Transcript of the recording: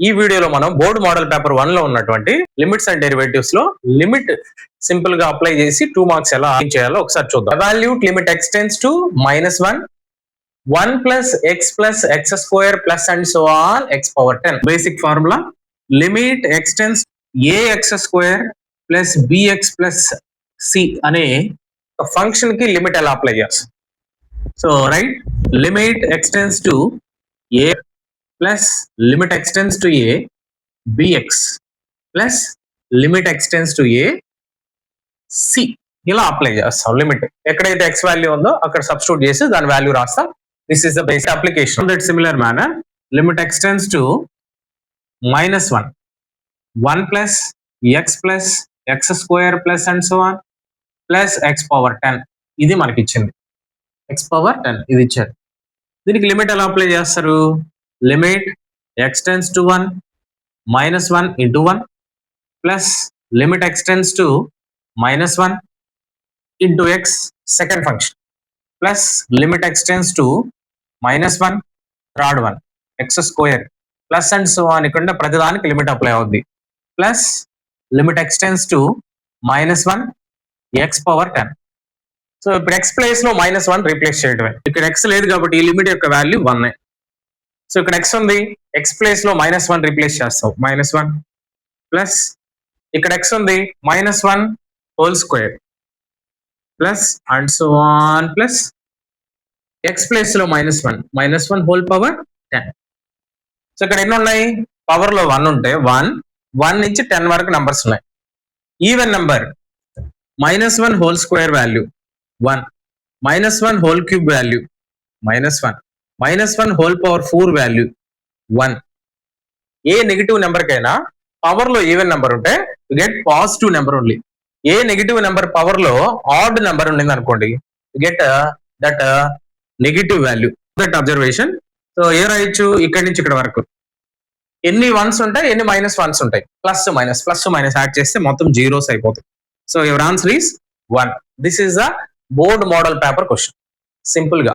ఈ వీడియోలో మనం బోర్డ్ మోడల్ పేపర్ 1 లో ఉన్నటువంటి లిమిట్స్ అండ్ డెరివేటివ్స్ లో లిమిట్ సింపుల్ గా అప్లై చేసి 2 మార్క్స్ ఎలా చేయాలో ఒకసారి చూద్దాం. Evaluate limit x tends to -1 1 plus x square plus and so on x power 10. Basic formula, limit x tends ax square plus bx plus c అనే function కి limit ఎలా apply చేస్తాం. So right, limit x tends to a plus limit x tends to a bx plus limit x tends to a c ఇలా apply చేస్తాం. Limit ఎక్కడైతే x value ఉందో అక్కడ substitute చేసి దాని వాల్యూ రాస్తాం. This is the basic application. In that similar manner, limit x tends to -1 1 plus x square plus and so on plus x power 10 ఇది మనకి ఇచ్చింది. x power 10 ఇది ఇచ్చారు. దీనికి లిమిట్ ఎలా అప్లై చేస్తారు? Limit x tends to 1 -1 into 1 plus limit x tends to -1 into x second function plus limit x tends to -1 third one x square plus and so on ఇక్కడ ప్రతిదానికి limit apply అవుద్ది. Plus limit x tends to -1 x power 10. So ఇప్పుడు x place లో -1 replace చేయడమే. ఇక్కడ x లేదు కాబట్టి ఈ లిమిట్ యొక్క వాల్యూ 1. సో ఇక్కడ x ఉంది, x ప్లేస్ లో -1 రీప్లేస్ చేస్తాం. -1 ప్లస్ ఇక్కడ x ఉంది -1 whole square plus and so on plus x place లో -1 హోల్ పవర్ 10. సో ఇక్కడ ఎన్ని ఉన్నాయి? పవర్ లో 1 ఉంటే 1 నుంచి 10 వరకు నంబర్స్ ఉన్నాయి. Even number -1 whole square value 1, -1 whole cube value -1, -1 whole power 4 value 1. ఏ నెగిటివ్ నెంబర్ కైనా పవర్ లో ఈవెన్ నెంబర్ ఉంటే గెట్ పాజిటివ్ నెంబర్ ఓన్లీ. ఏ నెగిటివ్ నెంబర్ పవర్ లో ఆడ్ నెంబర్ ఉండింది అనుకోండి, get that negative value. That observation. So ఏ రాయొచ్చు? ఇక్కడి నుంచి ఇక్కడ వరకు ఎన్ని వన్స్ ఉంటాయి, ఎన్ని -1s ఉంటాయి, ప్లస్ మైనస్ యాడ్ చేస్తే మొత్తం జీరోస్ అయిపోతాయి. So your answer is 1. This is the board model paper question. Simple గా